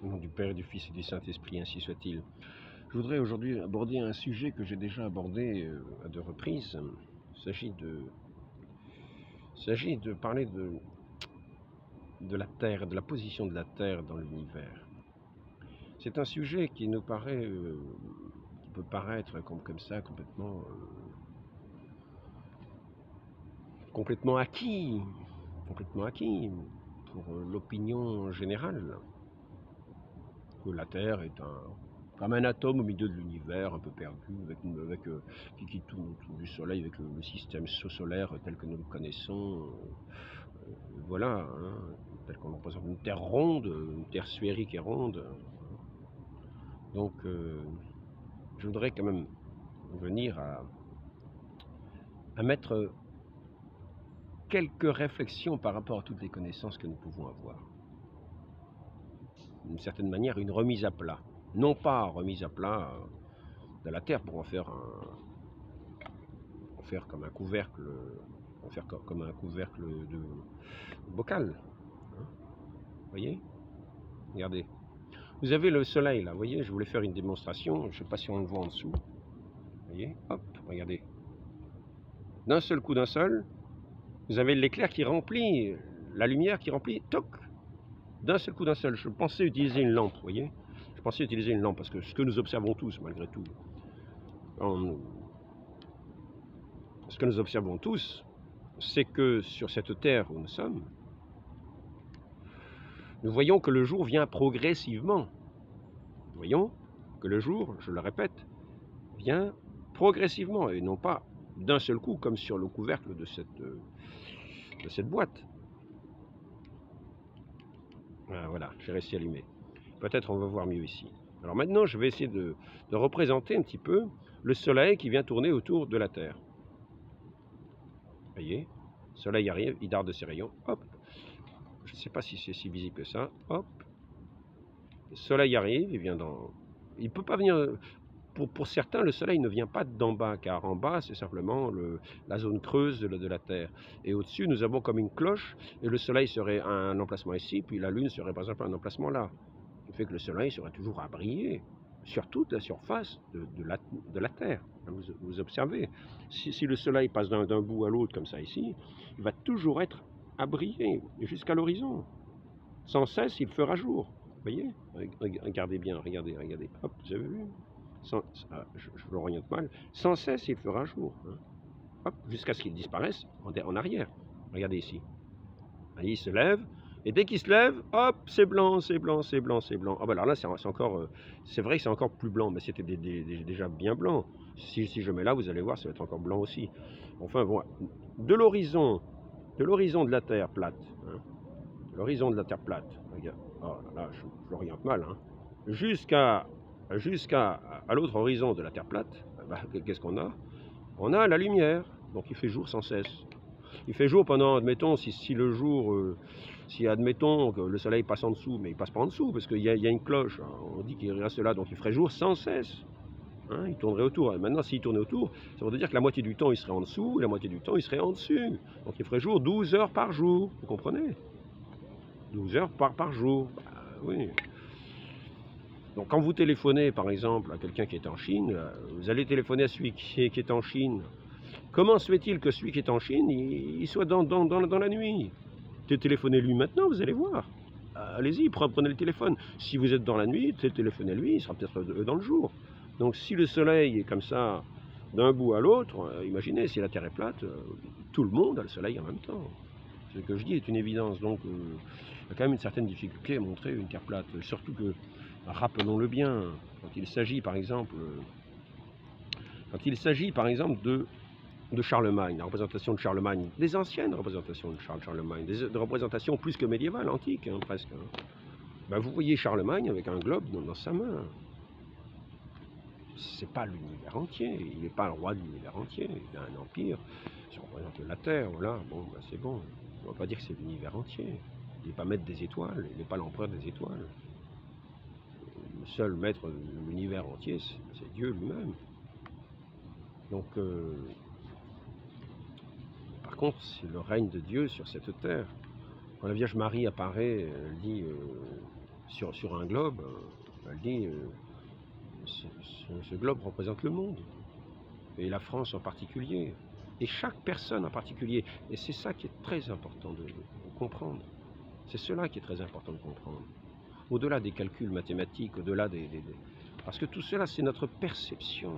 Au nom du Père et du Fils et du Saint-Esprit, ainsi soit-il. Je voudrais aujourd'hui aborder un sujet que j'ai déjà abordé à deux reprises. Il s'agit de parler de la Terre, de la position de la Terre dans l'univers. C'est un sujet qui nous paraît, qui peut paraître comme ça, complètement acquis pour l'opinion générale. Que la Terre est comme un atome au milieu de l'univers, un peu perdu, qui tourne autour du Soleil avec le système solaire tel que nous le connaissons. Voilà, hein, tel qu'on représente une Terre ronde, une Terre sphérique et ronde. Donc, je voudrais quand même venir à mettre quelques réflexions par rapport à toutes les connaissances que nous pouvons avoir. D'une certaine manière, une remise à plat. Non pas remise à plat de la Terre pour en faire comme un couvercle, comme un couvercle de bocal. Hein, vous voyez? Regardez. Vous avez le soleil là, vous voyez, je voulais faire une démonstration, je ne sais pas si on le voit en dessous. Vous voyez? Hop, regardez. D'un seul coup, vous avez l'éclair qui remplit, la lumière qui remplit, toc, d'un seul coup, Je pensais utiliser une lampe, vous voyez? Je pensais utiliser une lampe parce que ce que nous observons tous, malgré tout, ce que nous observons tous, c'est que sur cette terre où nous sommes, nous voyons que le jour vient progressivement. Nous voyons que le jour, je le répète, vient progressivement et non pas d'un seul coup comme sur le couvercle de cette boîte. Voilà, j'ai réussi à allumer. Peut-être on va voir mieux ici. Alors maintenant, je vais essayer de représenter un petit peu le soleil qui vient tourner autour de la Terre. Vous voyez, le soleil arrive, il darde de ses rayons, hop. Je ne sais pas si c'est si visible que ça, hop. Le soleil arrive, il vient dans... Il ne peut pas venir... Pour certains, le soleil ne vient pas d'en bas, car en bas, c'est simplement la zone creuse de la Terre. Et au-dessus, nous avons comme une cloche, et le soleil serait un emplacement ici, puis la Lune serait par exemple un emplacement là. Ce qui fait que le soleil serait toujours à briller sur toute la surface de la Terre. Vous observez, si le soleil passe d'un bout à l'autre comme ça ici, il va toujours être à briller jusqu'à l'horizon. Sans cesse, il fera jour. Vous voyez? Regardez bien, regardez. Hop, vous avez vu? Je l'oriente mal. Sans cesse, il fera jour. Hein. Hop, jusqu'à ce qu'il disparaisse en arrière. Regardez ici. Il se lève, et dès qu'il se lève, hop, c'est blanc. Ah ben alors là, c'est encore, c'est vrai que c'est encore plus blanc, mais c'était déjà bien blanc. Si je mets là, vous allez voir, ça va être encore blanc aussi. Enfin, voilà. De l'horizon de la Terre plate, hein, l'horizon de la Terre plate, regarde, oh là, je l'oriente mal, hein, jusqu'à l'autre horizon de la Terre plate, bah, qu'est-ce qu'on a? On a la lumière, donc il fait jour sans cesse. Il fait jour pendant, admettons, si le jour, si admettons que le soleil passe en dessous, mais il passe pas en dessous, parce qu'il y a une cloche, hein, on dit qu'il reste là, donc il ferait jour sans cesse. Hein, il tournerait autour. Maintenant, s'il tournait autour, ça veut dire que la moitié du temps, il serait en dessous, et la moitié du temps, il serait en dessus. Donc il ferait jour 12 heures par jour, vous comprenez? 12 heures par jour, bah, oui. Donc quand vous téléphonez, par exemple, à quelqu'un qui est en Chine, vous allez téléphoner à celui qui est en Chine. Comment se fait-il que celui qui est en Chine, il soit dans la nuit? Téléphonez-lui maintenant, vous allez voir. Allez-y, prenez le téléphone. Si vous êtes dans la nuit, téléphonez-lui, il sera peut-être dans le jour. Donc si le soleil est comme ça, d'un bout à l'autre, imaginez, si la Terre est plate, tout le monde a le soleil en même temps. Ce que je dis est une évidence. Donc il y a quand même une certaine difficulté à montrer une Terre plate. Surtout que, rappelons-le bien, quand il s'agit par exemple de Charlemagne, la représentation de Charlemagne, des anciennes représentations de Charlemagne, des représentations plus que médiévales, antiques, hein, presque. Hein. Ben, vous voyez Charlemagne avec un globe dans sa main. C'est pas l'univers entier, il n'est pas le roi de l'univers entier, il a un empire, si on représente la Terre, voilà, bon, ben c'est bon. On ne va pas dire que c'est l'univers entier. Il n'est pas maître des étoiles, il n'est pas l'empereur des étoiles. Le seul maître de l'univers entier, c'est Dieu lui-même. Donc, par contre, c'est le règne de Dieu sur cette terre. Quand la Vierge Marie apparaît, elle dit sur un globe, elle dit ce globe représente le monde, et la France en particulier, et chaque personne en particulier. Et c'est ça qui est très important de comprendre. C'est cela qui est très important de comprendre. Au-delà des calculs mathématiques, au-delà Parce que tout cela, c'est notre perception.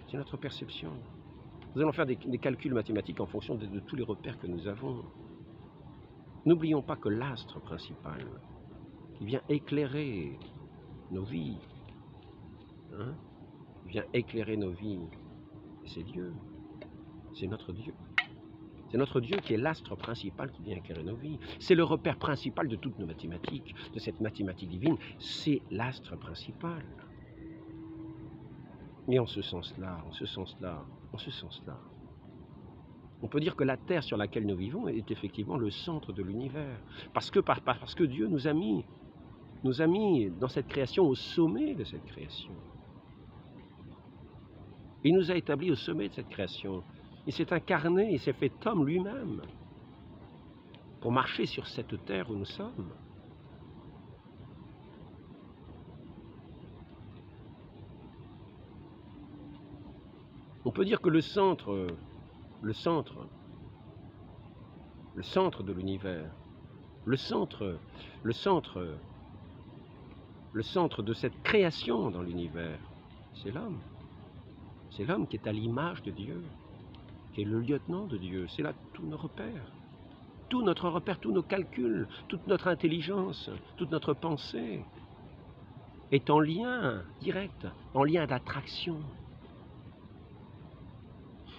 C'est notre perception. Nous allons faire des calculs mathématiques en fonction de tous les repères que nous avons. N'oublions pas que l'astre principal, qui vient éclairer nos vies, vient éclairer nos vies, c'est Dieu. C'est notre Dieu. C'est notre Dieu qui est l'astre principal qui vient éclairer nos vies. C'est le repère principal de toutes nos mathématiques, de cette mathématique divine. C'est l'astre principal. Et en ce sens-là, on peut dire que la Terre sur laquelle nous vivons est effectivement le centre de l'univers. Parce que Dieu nous a mis dans cette création au sommet de cette création. Il nous a établis au sommet de cette création. Il s'est incarné, il s'est fait homme lui-même pour marcher sur cette terre où nous sommes. On peut dire que le centre de l'univers, le centre de cette création dans l'univers, c'est l'homme. C'est l'homme qui est à l'image de Dieu, qui est le lieutenant de Dieu. C'est là tous nos repères. Tout notre repère, tous nos calculs, toute notre intelligence, toute notre pensée est en lien direct, en lien d'attraction.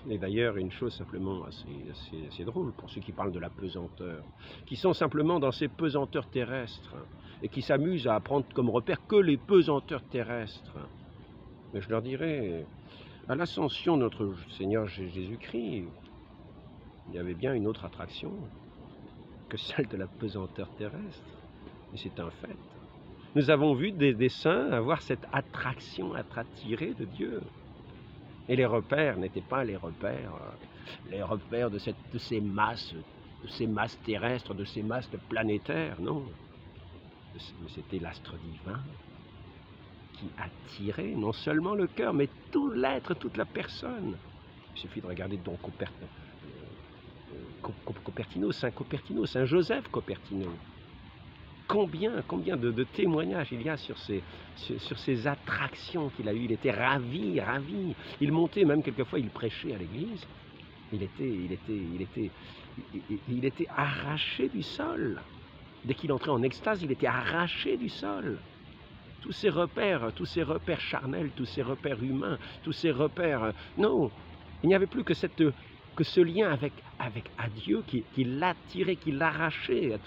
Et d'ailleurs, une chose simplement assez drôle pour ceux qui parlent de la pesanteur, qui sont simplement dans ces pesanteurs terrestres et qui s'amusent à prendre comme repère que les pesanteurs terrestres. Mais je leur dirais, à l'ascension de notre Seigneur Jésus-Christ, il y avait bien une autre attraction que celle de la pesanteur terrestre. Et c'est un fait. Nous avons vu des saints avoir cette attraction attirée de Dieu. Et les repères n'étaient pas les repères de ces masses terrestres, de ces masses planétaires, non. Mais c'était l'astre divin qui attirait non seulement le cœur, mais tout l'être, toute la personne. Il suffit de regarder donc Saint Copertino, Saint Joseph Copertino. Combien de témoignages il y a sur ces attractions qu'il a eues. Il était ravi. Il montait, même quelquefois, il prêchait à l'église. Il était arraché du sol. Dès qu'il entrait en extase, il était arraché du sol. Tous ces repères charnels, tous ces repères humains, tous ces repères... Non, il n'y avait plus que ce lien avec Dieu qui l'attirait, qui l'arrachait à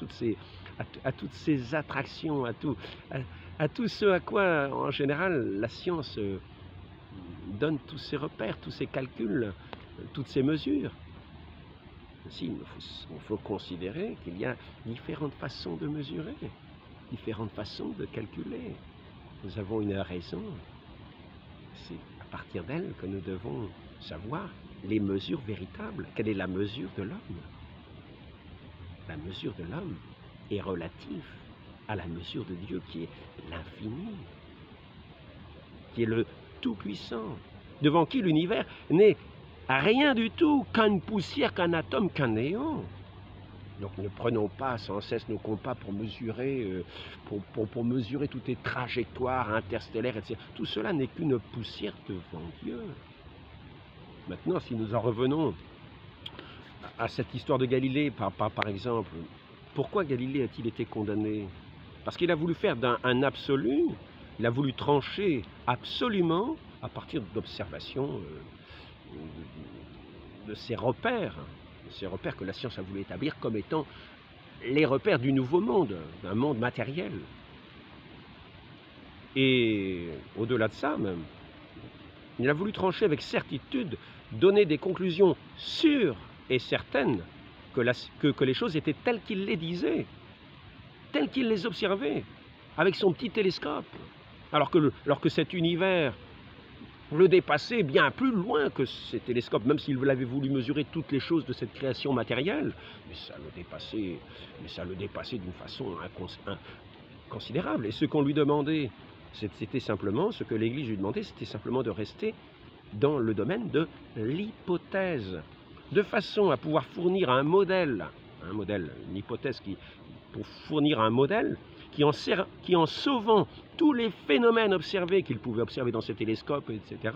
toutes ces attractions, à tout ce à quoi, en général, la science donne tous ces repères, tous ces calculs, toutes ces mesures. Ainsi, il faut considérer qu'il y a différentes façons de mesurer, différentes façons de calculer. Nous avons une raison. C'est à partir d'elle que nous devons savoir les mesures véritables. Quelle est la mesure de l'homme? La mesure de l'homme est relative à la mesure de Dieu qui est l'infini, qui est le Tout-Puissant, devant qui l'univers n'est rien du tout, qu'une poussière, qu'un atome, qu'un néant. Donc ne prenons pas sans cesse nos compas pour mesurer, pour mesurer toutes les trajectoires interstellaires, etc. Tout cela n'est qu'une poussière devant Dieu. Maintenant, si nous en revenons à cette histoire de Galilée, par exemple, pourquoi Galilée a-t-il été condamné? Parce qu'il a voulu faire un absolu, il a voulu trancher absolument à partir d'observations de ces repères que la science a voulu établir comme étant les repères du nouveau monde, d'un monde matériel. Et au-delà de ça même, il a voulu trancher avec certitude, donner des conclusions sûres et certaines que les choses étaient telles qu'il les disait, telles qu'il les observait, avec son petit télescope. Alors que cet univers le dépassait bien plus loin que ces télescopes, même s'il avait voulu mesurer toutes les choses de cette création matérielle, mais ça le dépassait d'une façon considérable. Et ce qu'on lui demandait, c'était simplement, ce que l'Église lui demandait, c'était simplement de rester dans le domaine de l'hypothèse, de façon à pouvoir fournir un modèle, une hypothèse pour fournir un modèle qui en sauvant tous les phénomènes observés qu'il pouvait observer dans ses télescopes, etc.,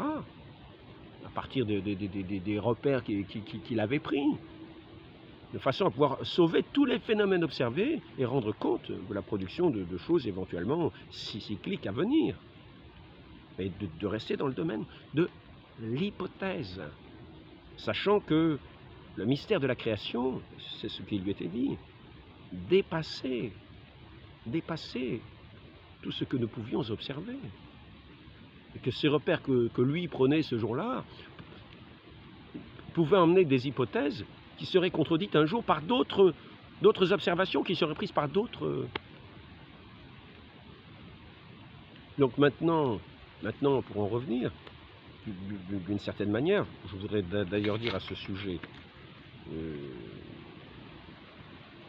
à partir des repères qu'il avait pris, de façon à pouvoir sauver tous les phénomènes observés et rendre compte de la production de choses éventuellement cycliques à venir. Et de rester dans le domaine de l'hypothèse, sachant que le mystère de la création, c'est ce qui lui était dit, dépassait tout ce que nous pouvions observer. Et que ces repères que lui prenait ce jour-là pouvaient emmener des hypothèses qui seraient contredites un jour par d'autres observations qui seraient prises par d'autres. Donc maintenant, pour en revenir, d'une certaine manière, je voudrais d'ailleurs dire à ce sujet,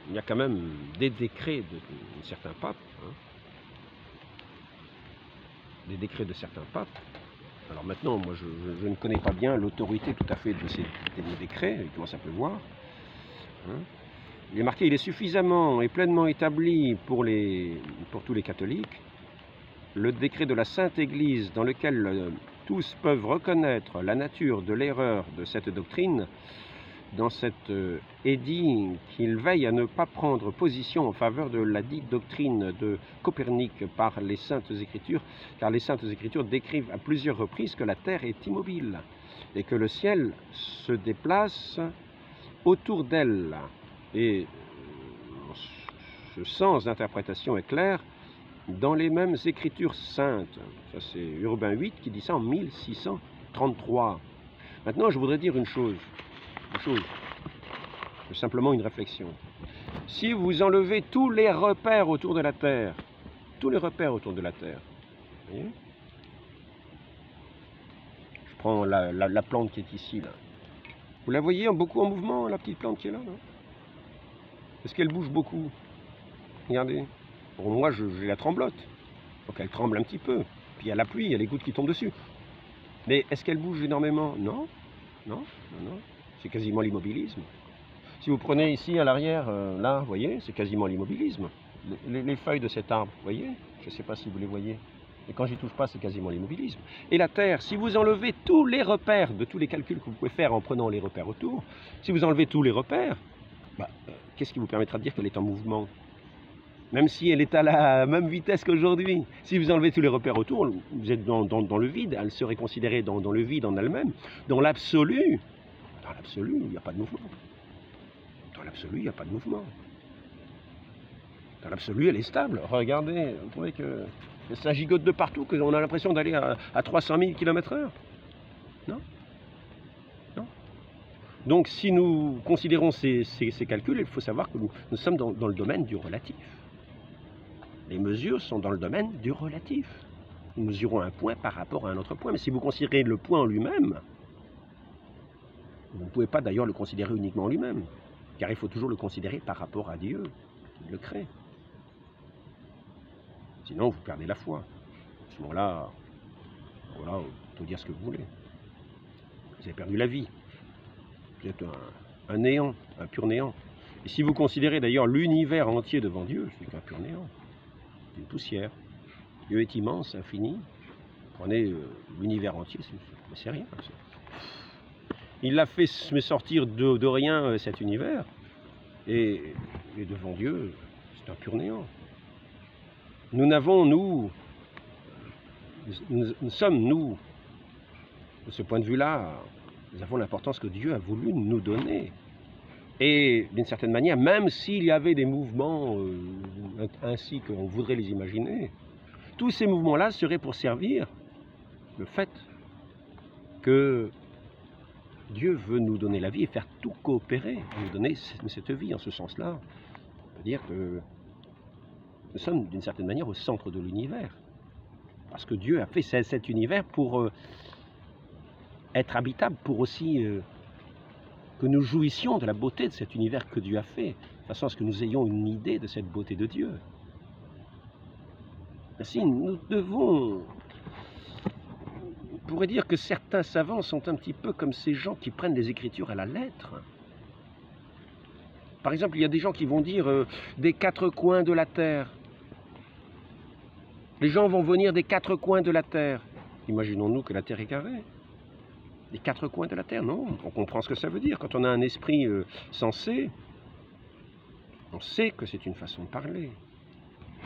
il y a quand même des décrets de certains papes, des décrets de certains papes. Alors maintenant, moi je ne connais pas bien l'autorité tout à fait de ces décrets, comment ça peut voir. Il est marqué, il est suffisamment et pleinement établi pour tous les catholiques, le décret de la Sainte Église dans lequel tous peuvent reconnaître la nature de l'erreur de cette doctrine, dans cet édit qu'il veille à ne pas prendre position en faveur de la dite doctrine de Copernic par les Saintes Écritures, car les Saintes Écritures décrivent à plusieurs reprises que la Terre est immobile et que le ciel se déplace autour d'elle. Et ce sens d'interprétation est clair dans les mêmes Écritures saintes. Ça c'est Urbain VIII qui dit ça en 1633. Maintenant je voudrais dire une chose, simplement une réflexion. Si vous enlevez tous les repères autour de la Terre, voyez, je prends la plante qui est ici, là. Vous la voyez beaucoup en mouvement, la petite plante qui est là, non? Est-ce qu'elle bouge beaucoup? Regardez. Pour moi, j'ai la tremblote. Donc elle tremble un petit peu. Puis il y a la pluie, il y a les gouttes qui tombent dessus. Mais est-ce qu'elle bouge énormément? Non. C'est quasiment l'immobilisme. Si vous prenez ici à l'arrière, là, vous voyez, c'est quasiment l'immobilisme. Les feuilles de cet arbre, vous voyez? Je ne sais pas si vous les voyez. Et quand j'y touche pas, c'est quasiment l'immobilisme. Et la Terre, si vous enlevez tous les repères de tous les calculs que vous pouvez faire en prenant les repères autour, si vous enlevez tous les repères, qu'est-ce qui vous permettra de dire qu'elle est en mouvement? Même si elle est à la même vitesse qu'aujourd'hui. Si vous enlevez tous les repères autour, vous êtes dans le vide, elle serait considérée dans le vide en elle-même. Dans l'absolu, il n'y a pas de mouvement. Dans l'absolu, il n'y a pas de mouvement. Dans l'absolu, elle est stable. Regardez, vous trouvez que ça gigote de partout, qu'on a l'impression d'aller à 300 000 km/h. Non. Donc, si nous considérons ces calculs, il faut savoir que nous sommes dans le domaine du relatif. Les mesures sont dans le domaine du relatif. Nous mesurons un point par rapport à un autre point. Mais si vous considérez le point en lui-même, vous ne pouvez pas d'ailleurs le considérer uniquement en lui-même. Car il faut toujours le considérer par rapport à Dieu, qui le crée. Sinon, vous perdez la foi. À ce moment-là, voilà, vous pouvez dire ce que vous voulez. Vous avez perdu la vie. Vous êtes un néant, un pur néant. Et si vous considérez d'ailleurs l'univers entier devant Dieu, c'est qu'un pur néant. C'est une poussière. Dieu est immense, infini. Prenez l'univers entier, c'est rien. Il l'a fait sortir de rien, cet univers. Et devant Dieu, c'est un pur néant. Nous sommes, de ce point de vue-là, nous avons l'importance que Dieu a voulu nous donner. Et d'une certaine manière, même s'il y avait des mouvements ainsi qu'on voudrait les imaginer, tous ces mouvements-là seraient pour servir le fait que Dieu veut nous donner la vie et faire tout coopérer, nous donner cette vie. En ce sens-là, on peut dire que nous sommes d'une certaine manière au centre de l'univers. Parce que Dieu a fait cet univers pour être habitable, pour aussi que nous jouissions de la beauté de cet univers que Dieu a fait, de façon à ce que nous ayons une idée de cette beauté de Dieu. Si nous devons... On pourrait dire que certains savants sont un petit peu comme ces gens qui prennent les Écritures à la lettre. Par exemple, il y a des gens qui vont dire des quatre coins de la terre. Les gens vont venir des quatre coins de la terre. Imaginons-nous que la terre est carrée. Les quatre coins de la terre, non. On comprend ce que ça veut dire. Quand on a un esprit sensé, on sait que c'est une façon de parler.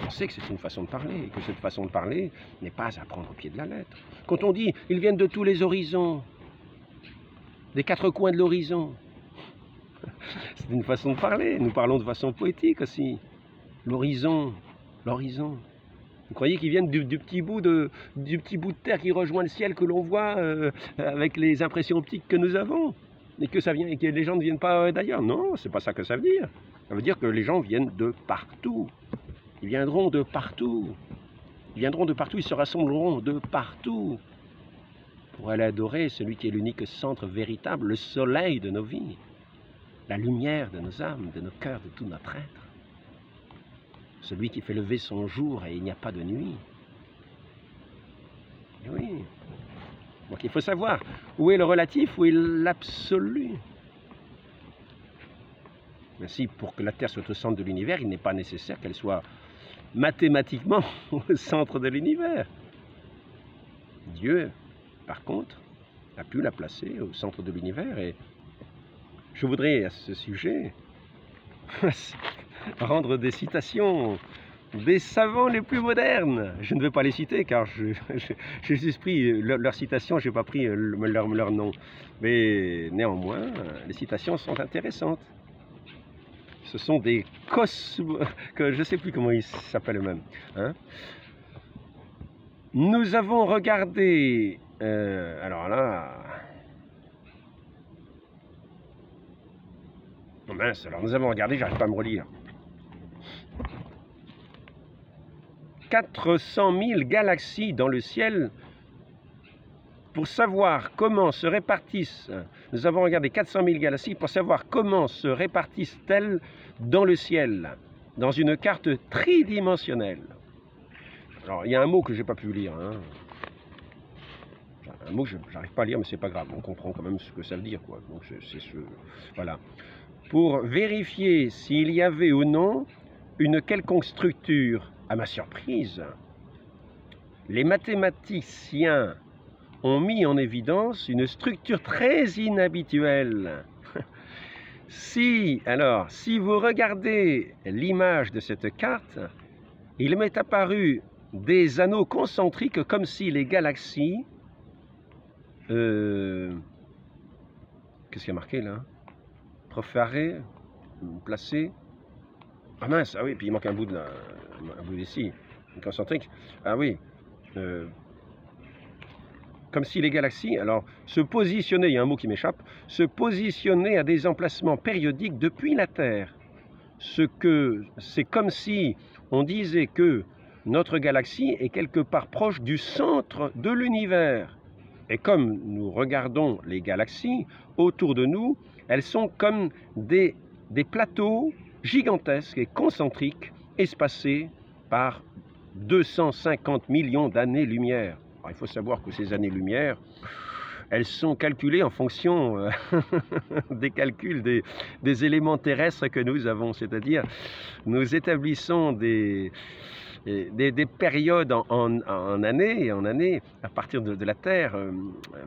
On sait que c'est une façon de parler, et que cette façon de parler n'est pas à prendre au pied de la lettre. Quand on dit « ils viennent de tous les horizons », des quatre coins de l'horizon, c'est une façon de parler. Nous parlons de façon poétique aussi. L'horizon, l'horizon. Vous croyez qu'ils viennent du petit bout de terre qui rejoint le ciel que l'on voit avec les impressions optiques que nous avons, et que ça vient et que les gens ne viennent pas d'ailleurs? Non, c'est pas ça que ça veut dire. Ça veut dire que les gens viennent de partout. Ils viendront de partout. Ils viendront de partout, ils se rassembleront de partout pour aller adorer celui qui est l'unique centre véritable, le soleil de nos vies, la lumière de nos âmes, de nos cœurs, de tout notre être. Celui qui fait lever son jour et il n'y a pas de nuit. Et oui. Donc il faut savoir où est le relatif, où est l'absolu. Ainsi, pour que la Terre soit au centre de l'univers, il n'est pas nécessaire qu'elle soit mathématiquement au centre de l'univers. Dieu, par contre, a pu la placer au centre de l'univers. Et je voudrais à ce sujet rendre des citations des savants les plus modernes. Je ne vais pas les citer car j'ai juste pris leurs citations, je n'ai pas pris leur nom. Mais néanmoins, les citations sont intéressantes. Ce sont des que je ne sais plus comment ils s'appellent eux-mêmes. Hein? Nous avons regardé... alors là... Oh mince, alors nous avons regardé, j'arrive pas à me relire. 400 000 galaxies dans le ciel pour savoir comment se répartissent. Nous avons regardé 400 000 galaxies pour savoir comment se répartissent-elles dans le ciel, dans une carte tridimensionnelle. Alors, il y a un mot que je n'ai pas pu lire. Hein. Un mot que je n'arrive pas à lire, mais c'est pas grave. On comprend quand même ce que ça veut dire, quoi. Donc, c'est ce... Voilà. Pour vérifier s'il y avait ou non une quelconque structure. À ma surprise, les mathématiciens ont mis en évidence une structure très inhabituelle. Si vous regardez l'image de cette carte, il m'est apparu des anneaux concentriques comme si les galaxies... Qu'est-ce qu'il y a marqué là? Profaré, placé. Ah mince, ah oui, puis il manque un bout d'ici, concentrique. Ah oui, comme si les galaxies, alors, se positionnaient, il y a un mot qui m'échappe, se positionnaient à des emplacements périodiques depuis la Terre. C'est comme si on disait que notre galaxie est quelque part proche du centre de l'univers. Et comme nous regardons les galaxies autour de nous, elles sont comme des plateaux gigantesques et concentriques, espacés par 250 millions d'années-lumière. Il faut savoir que ces années-lumière, elles sont calculées en fonction des calculs des éléments terrestres que nous avons. C'est-à-dire, nous établissons des périodes en années, à partir de la Terre,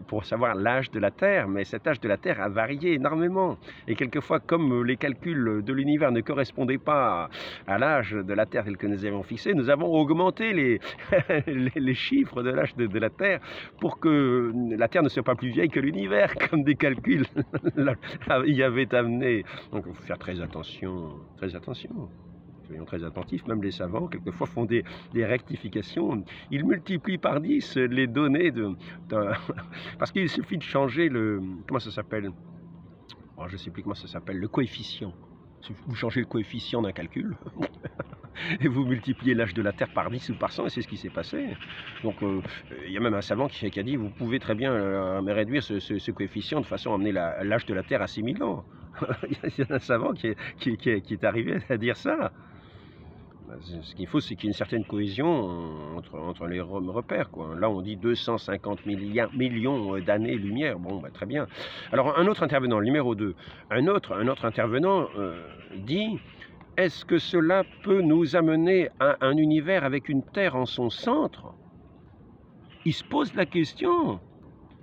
pour savoir l'âge de la Terre, mais cet âge de la Terre a varié énormément. Et quelquefois, comme les calculs de l'univers ne correspondaient pas à l'âge de la Terre tel que nous avions fixé, nous avons augmenté les chiffres de l'âge de la Terre pour que la Terre ne soit pas plus vieille que l'univers, comme des calculs y avaient amené. Donc il faut faire très attention, très attention. Soyons très attentifs, même les savants, quelquefois, font des rectifications. Ils multiplient par 10 les données parce qu'il suffit de changer le... Comment ça s'appelle? Oh, je ne sais plus comment ça s'appelle, le coefficient. Vous changez le coefficient d'un calcul et vous multipliez l'âge de la Terre par 10 ou par 100, et c'est ce qui s'est passé. Donc, il y a même un savant qui a dit, vous pouvez très bien réduire ce coefficient de façon à amener l'âge de la Terre à 6000 ans. Il y a un savant qui est arrivé à dire ça. Ce qu'il faut, c'est qu'il y ait une certaine cohésion entre les repères, quoi. Là, on dit 250 millions d'années-lumière. Bon, bah, très bien. Alors, un autre intervenant, le numéro 2, un autre intervenant dit: est-ce que cela peut nous amener à un univers avec une Terre en son centre? Il se pose la question.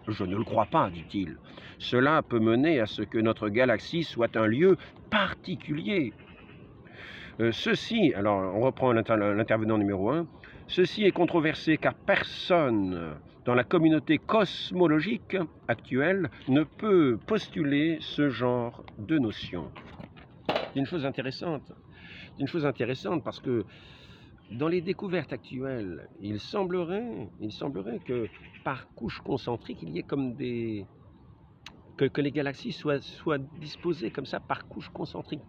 Je ne le crois pas, dit-il. Cela peut mener à ce que notre galaxie soit un lieu particulier. Ceci, alors on reprend l'intervenant numéro 1, ceci est controversé car personne dans la communauté cosmologique actuelle ne peut postuler ce genre de notion. C'est une chose intéressante. C'est une chose intéressante parce que dans les découvertes actuelles, il semblerait que par couche concentrique, il y ait comme des... que les galaxies soient disposées comme ça par couche concentrique,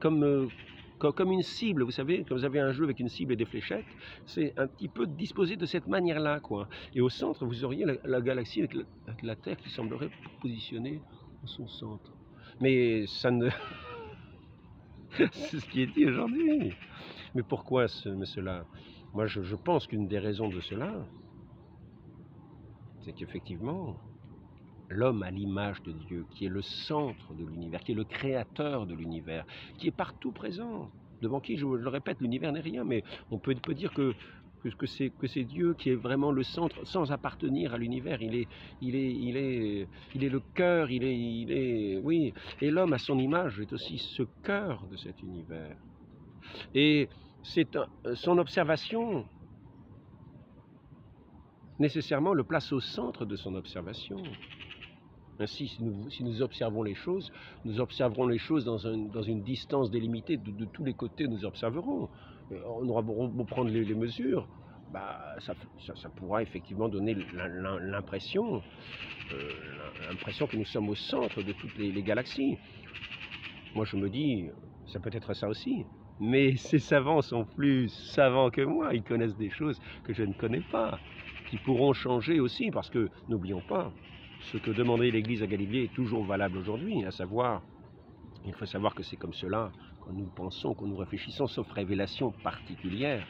comme une cible, vous savez, quand vous avez un jeu avec une cible et des fléchettes, c'est un petit peu disposé de cette manière-là, quoi. Et au centre, vous auriez la galaxie avec la Terre qui semblerait positionnée en son centre. Mais ça ne... c'est ce qui est dit aujourd'hui. Mais pourquoi cela? Moi, je pense qu'une des raisons de cela, c'est qu'effectivement, l'homme à l'image de Dieu, qui est le centre de l'univers, qui est le créateur de l'univers, qui est partout présent, devant qui, je le répète, l'univers n'est rien, mais on peut dire que c'est Dieu qui est vraiment le centre, sans appartenir à l'univers. Il est le cœur, oui. Et l'homme à son image est aussi ce cœur de cet univers. Et c'est son observation, nécessairement, le place au centre de son observation. Ainsi, si nous observons les choses, nous observerons les choses dans une distance délimitée de tous les côtés, nous observerons. On aura beau prendre les mesures, bah, ça pourra effectivement donner l'impression que nous sommes au centre de toutes les galaxies. Moi, je me dis, ça peut être ça aussi. Mais ces savants sont plus savants que moi, ils connaissent des choses que je ne connais pas, qui pourront changer aussi, parce que, n'oublions pas, ce que demandait l'Église à Galilée est toujours valable aujourd'hui, à savoir, il faut savoir que c'est comme cela quand nous pensons, quand nous réfléchissons, sauf révélation particulière,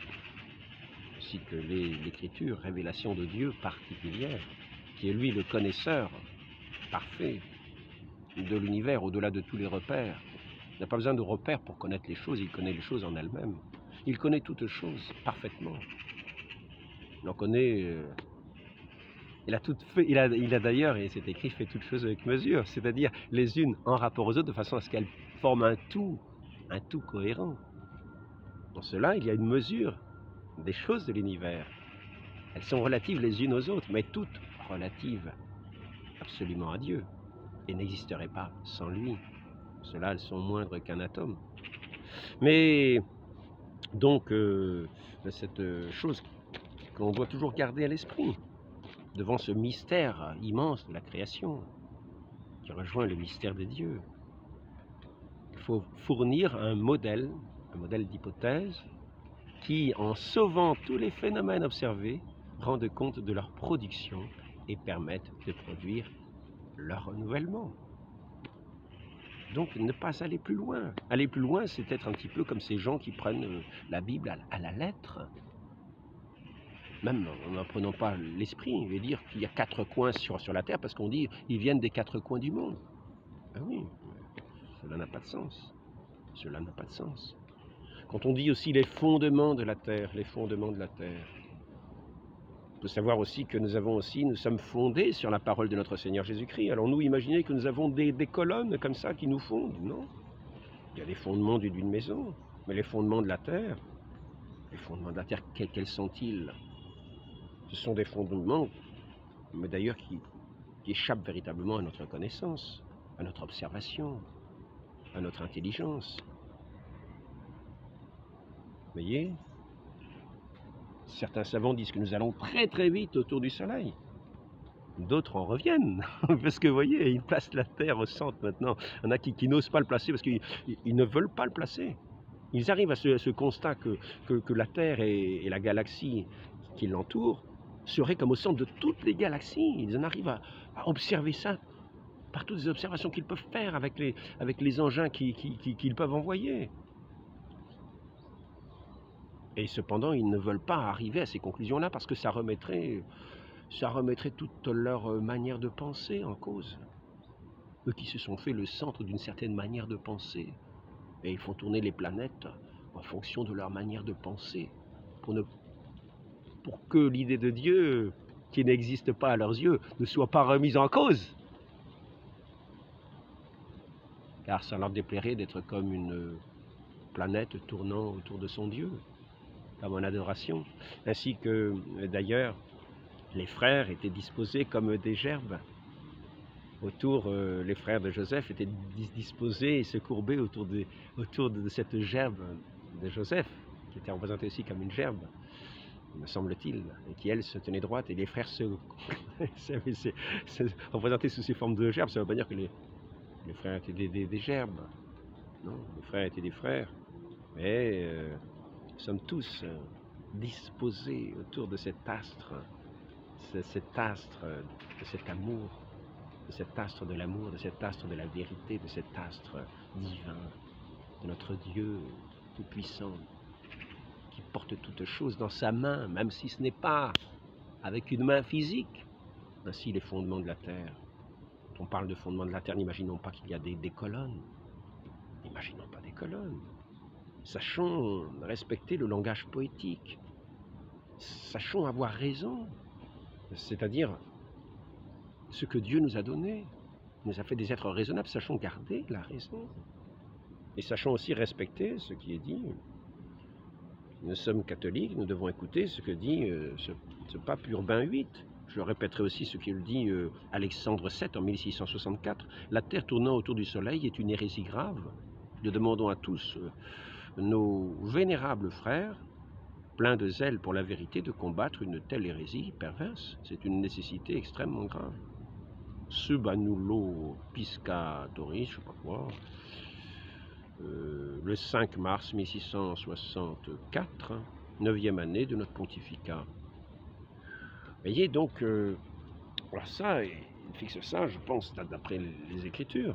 ainsi que l'Écriture, révélation de Dieu particulière, qui est lui le connaisseur parfait de l'univers, au-delà de tous les repères. Il n'a pas besoin de repères pour connaître les choses, il connaît les choses en elles-mêmes. Il connaît toutes choses parfaitement. Il en connaît... Il a d'ailleurs, et c'est écrit, fait toutes choses avec mesure, c'est-à-dire les unes en rapport aux autres, de façon à ce qu'elles forment un tout cohérent. Dans cela, il y a une mesure des choses de l'univers. Elles sont relatives les unes aux autres, mais toutes relatives absolument à Dieu, et n'existeraient pas sans lui. Cela, elles sont moindres qu'un atome. Mais, donc, cette chose qu'on doit toujours garder à l'esprit, devant ce mystère immense de la création, qui rejoint le mystère de Dieu. Il faut fournir un modèle d'hypothèse, qui, en sauvant tous les phénomènes observés, rendent compte de leur production et permettent de produire leur renouvellement. Donc, ne pas aller plus loin. Aller plus loin, c'est être un petit peu comme ces gens qui prennent la Bible à la lettre. Même en n'en prenant pas l'esprit, il veut dire qu'il y a 4 coins sur la Terre, parce qu'on dit ils viennent des 4 coins du monde. Ah oui, cela n'a pas de sens. Cela n'a pas de sens. Quand on dit aussi les fondements de la Terre, il faut savoir aussi que nous sommes fondés sur la parole de notre Seigneur Jésus-Christ. Allons-nous imaginer que nous avons des colonnes comme ça qui nous fondent? Non. Il y a les fondements d'une maison, mais les fondements de la Terre, quels sont-ils? Ce sont des fondements, mais d'ailleurs qui échappent véritablement à notre connaissance, à notre observation, à notre intelligence. Vous voyez? Certains savants disent que nous allons très très vite autour du Soleil. D'autres en reviennent, parce que vous voyez, ils placent la Terre au centre maintenant. Il y en a qui n'osent pas le placer parce qu'ils ne veulent pas le placer. Ils arrivent à ce constat que la Terre et la galaxie qui l'entoure seraient comme au centre de toutes les galaxies. Ils en arrivent à observer ça par toutes les observations qu'ils peuvent faire avec les engins qu'ils peuvent envoyer. Et cependant, ils ne veulent pas arriver à ces conclusions-là parce que ça remettrait toute leur manière de penser en cause. Eux qui se sont fait le centre d'une certaine manière de penser. Et ils font tourner les planètes en fonction de leur manière de penser. Pour que l'idée de Dieu, qui n'existe pas à leurs yeux, ne soit pas remise en cause. Car ça leur déplairait d'être comme une planète tournant autour de son Dieu, comme en adoration. Ainsi que, d'ailleurs, les frères étaient disposés comme des gerbes. Les frères de Joseph étaient disposés et se courbaient autour de cette gerbe de Joseph, qui était représentée aussi comme une gerbe, me semble-t-il, et qui, elle, se tenait droite, et les frères se représentaient sous ces formes de gerbes. Ça ne veut pas dire que les frères étaient des gerbes. Non, les frères étaient des frères. Mais nous sommes tous disposés autour de cet astre, de cet amour, de cet astre de l'amour, de cet astre de la vérité, de cet astre divin, de notre Dieu tout-puissant, qui porte toutes choses dans sa main, même si ce n'est pas avec une main physique. Ainsi les fondements de la terre. Quand on parle de fondements de la terre, n'imaginons pas qu'il y a des colonnes. N'imaginons pas des colonnes. Sachons respecter le langage poétique. Sachons avoir raison. C'est-à-dire ce que Dieu nous a donné. Il nous a fait des êtres raisonnables. Sachons garder la raison. Et sachons aussi respecter ce qui est dit. Nous sommes catholiques, nous devons écouter ce que dit ce pape Urbain VIII. Je répéterai aussi ce qu'il dit Alexandre VII en 1664. La terre tournant autour du soleil est une hérésie grave. Nous demandons à tous nos vénérables frères, pleins de zèle pour la vérité, de combattre une telle hérésie perverse. C'est une nécessité extrêmement grave. Sub annulo piscatoris, je ne sais pas quoi, le 5 mars 1664, 9e année de notre pontificat. Voyez donc, alors ça, il fixe ça, je pense, d'après les Écritures,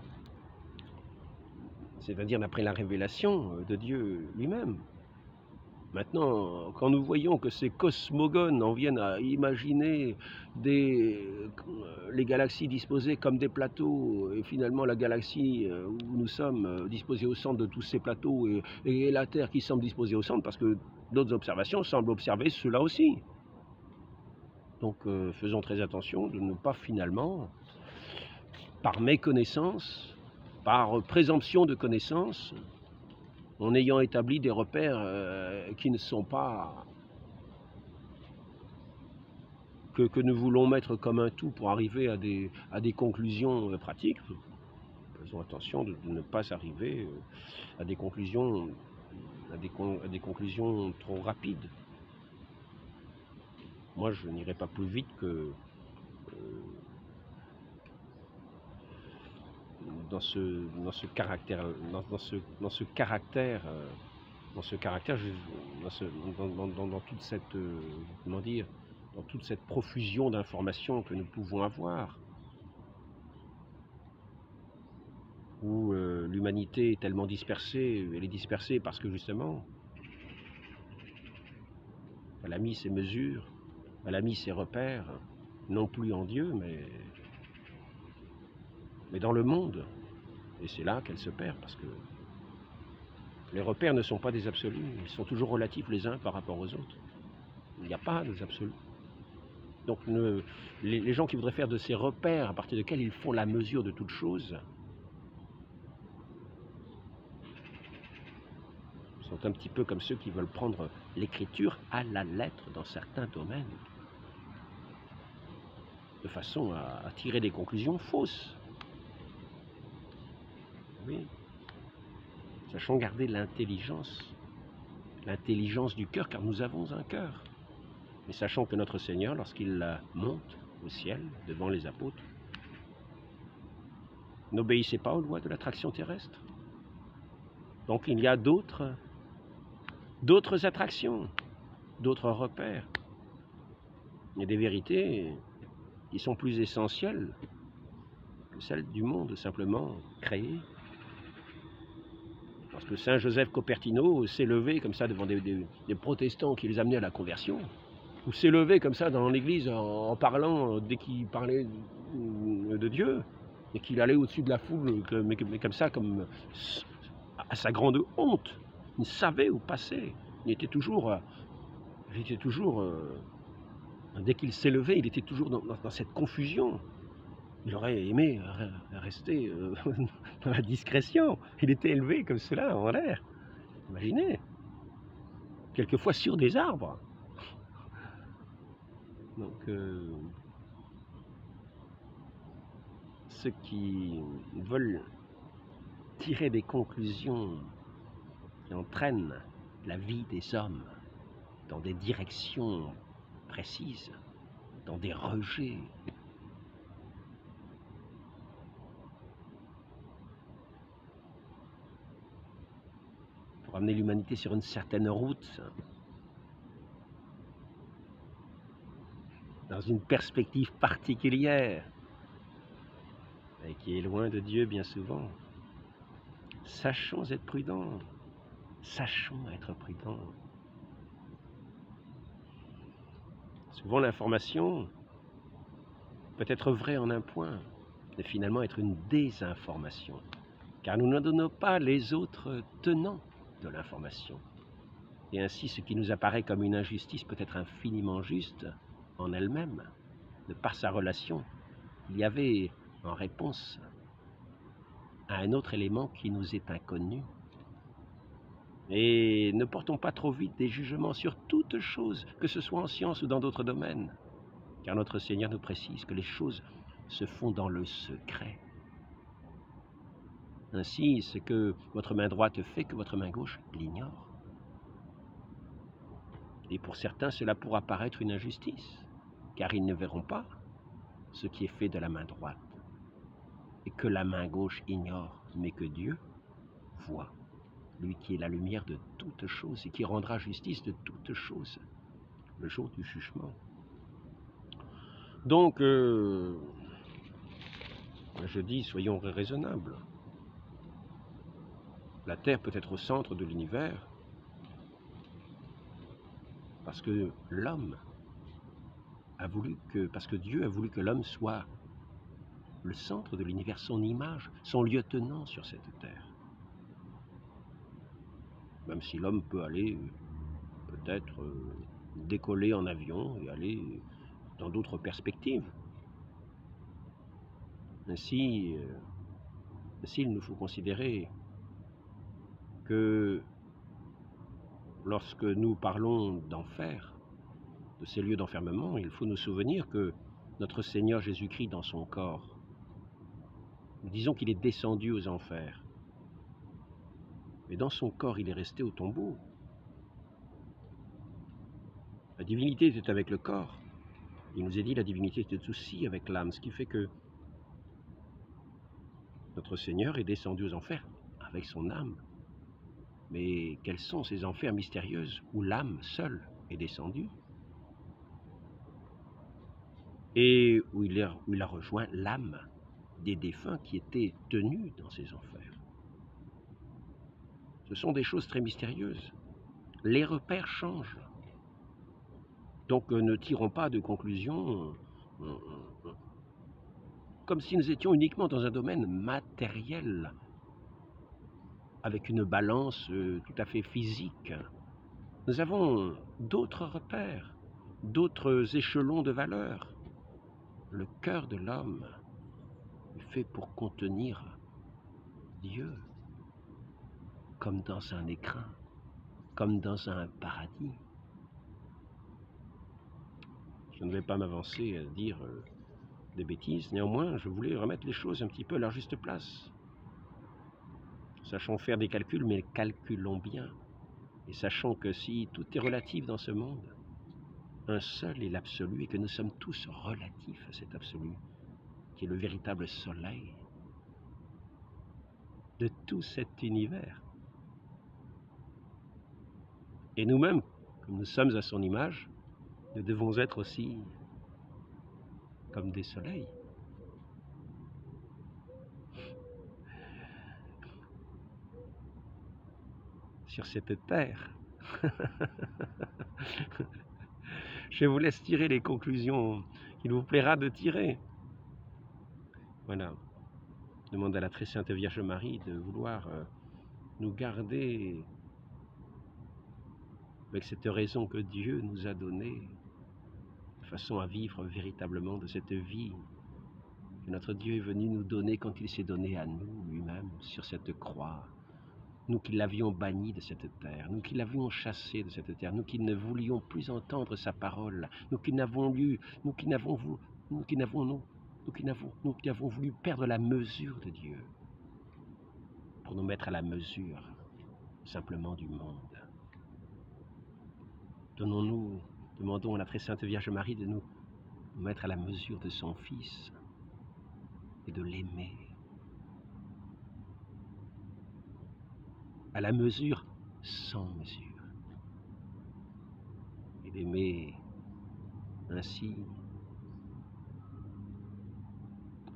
c'est-à-dire d'après la révélation de Dieu lui-même. Maintenant, quand nous voyons que ces cosmogones en viennent à imaginer les galaxies disposées comme des plateaux, et finalement la galaxie où nous sommes disposée au centre de tous ces plateaux, et la Terre qui semble disposée au centre, parce que d'autres observations semblent observer cela aussi. Donc faisons très attention de ne pas finalement, par méconnaissance, par présomption de connaissance, en ayant établi des repères qui ne sont pas que nous voulons mettre comme un tout pour arriver à des conclusions pratiques. Faisons attention de ne pas arriver à des conclusions trop rapides. Moi, je n'irai pas plus vite que dans ce caractère, dans toute cette, comment dire, dans toute cette profusion d'informations que nous pouvons avoir, où l'humanité est tellement dispersée, elle est dispersée parce que justement, elle a mis ses mesures, elle a mis ses repères, non plus en Dieu, mais dans le monde. Et c'est là qu'elle se perd, parce que les repères ne sont pas des absolus, ils sont toujours relatifs les uns par rapport aux autres. Il n'y a pas des absolus. Donc les gens qui voudraient faire de ces repères à partir desquels ils font la mesure de toute chose sont un petit peu comme ceux qui veulent prendre l'écriture à la lettre dans certains domaines, de façon à tirer des conclusions fausses. Oui. Sachons garder l'intelligence du cœur, car nous avons un cœur. Mais sachons que notre Seigneur, lorsqu'il monte au ciel devant les apôtres, n'obéissait pas aux lois de l'attraction terrestre. Donc il y a d'autres attractions, d'autres repères. Il y a des vérités qui sont plus essentielles que celles du monde simplement créé. Parce que Saint Joseph Copertino s'est levé comme ça devant des protestants qui les amenaient à la conversion, ou s'est levé comme ça dans l'église en parlant, dès qu'il parlait de Dieu, et qu'il allait au-dessus de la foule, mais comme ça, comme à sa grande honte. Il savait où passer. Il était toujours, dès qu'il s'est levé, il était toujours dans cette confusion. Il aurait aimé rester dans la discrétion. Il était élevé comme cela, en l'air. Imaginez. Quelquefois sur des arbres. Donc, ceux qui veulent tirer des conclusions qui entraînent la vie des hommes dans des directions précises, dans des rejets, pour amener l'humanité sur une certaine route, dans une perspective particulière, et qui est loin de Dieu bien souvent. Sachons être prudents, sachons être prudents. Souvent l'information peut être vraie en un point, mais finalement être une désinformation, car nous ne donnons pas les autres tenants de l'information. Et ainsi, ce qui nous apparaît comme une injustice peut être infiniment juste en elle-même, de par sa relation. Il y avait en réponse à un autre élément qui nous est inconnu. Et ne portons pas trop vite des jugements sur toute chose, que ce soit en science ou dans d'autres domaines, car notre Seigneur nous précise que les choses se font dans le secret. Ainsi, ce que votre main droite fait, que votre main gauche l'ignore. Et pour certains, cela pourra paraître une injustice, car ils ne verront pas ce qui est fait de la main droite, et que la main gauche ignore, mais que Dieu voit, lui qui est la lumière de toutes choses et qui rendra justice de toutes choses, le jour du jugement. Donc, je dis, soyons raisonnables. La Terre peut être au centre de l'univers, parce que l'homme a voulu que, parce que Dieu a voulu que l'homme soit le centre de l'univers, son image, son lieutenant sur cette terre. Même si l'homme peut aller, peut-être, décoller en avion et aller dans d'autres perspectives. Ainsi, il nous faut considérer que lorsque nous parlons d'enfer, de ces lieux d'enfermement, il faut nous souvenir que notre Seigneur Jésus-Christ dans son corps, nous disons qu'il est descendu aux enfers. Mais dans son corps, il est resté au tombeau. La divinité était avec le corps. Il nous est dit que la divinité était aussi avec l'âme, ce qui fait que notre Seigneur est descendu aux enfers avec son âme. Mais quels sont ces enfers mystérieux où l'âme seule est descendue et où il a rejoint l'âme des défunts qui étaient tenus dans ces enfers? Ce sont des choses très mystérieuses. Les repères changent. Donc ne tirons pas de conclusions comme si nous étions uniquement dans un domaine matériel, avec une balance tout à fait physique. Nous avons d'autres repères, d'autres échelons de valeur. Le cœur de l'homme est fait pour contenir Dieu, comme dans un écrin, comme dans un paradis. Je ne vais pas m'avancer à dire des bêtises, néanmoins je voulais remettre les choses un petit peu à leur juste place. Sachons faire des calculs, mais calculons bien. Et sachons que si tout est relatif dans ce monde, un seul est l'absolu et que nous sommes tous relatifs à cet absolu, qui est le véritable soleil de tout cet univers. Et nous-mêmes, comme nous sommes à son image, nous devons être aussi comme des soleils. sur cette terre. Je vous laisse tirer les conclusions qu'il vous plaira de tirer. Voilà. Je demande à la très sainte Vierge Marie de vouloir nous garder avec cette raison que Dieu nous a donnée, de façon à vivre véritablement de cette vie que notre Dieu est venu nous donner quand il s'est donné à nous lui-même sur cette croix. Nous qui l'avions banni de cette terre, nous qui l'avions chassé de cette terre, nous qui ne voulions plus entendre sa parole, nous qui n'avons voulu perdre la mesure de Dieu pour nous mettre à la mesure simplement du monde. Demandons à la très sainte Vierge Marie de nous mettre à la mesure de son Fils et de l'aimer. À la mesure sans mesure. Et d'aimer ainsi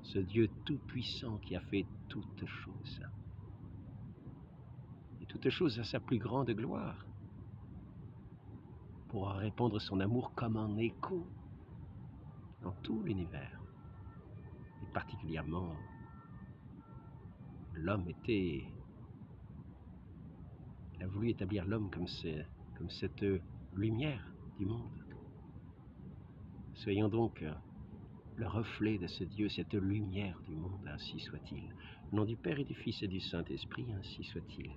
ce Dieu tout-puissant qui a fait toutes choses. Et toutes choses à sa plus grande gloire, pour répandre son amour comme un écho dans tout l'univers. Et particulièrement, l'homme il a voulu établir l'homme comme cette lumière du monde. Soyons donc le reflet de ce Dieu, cette lumière du monde, ainsi soit-il. Au nom du Père et du Fils et du Saint-Esprit, ainsi soit-il.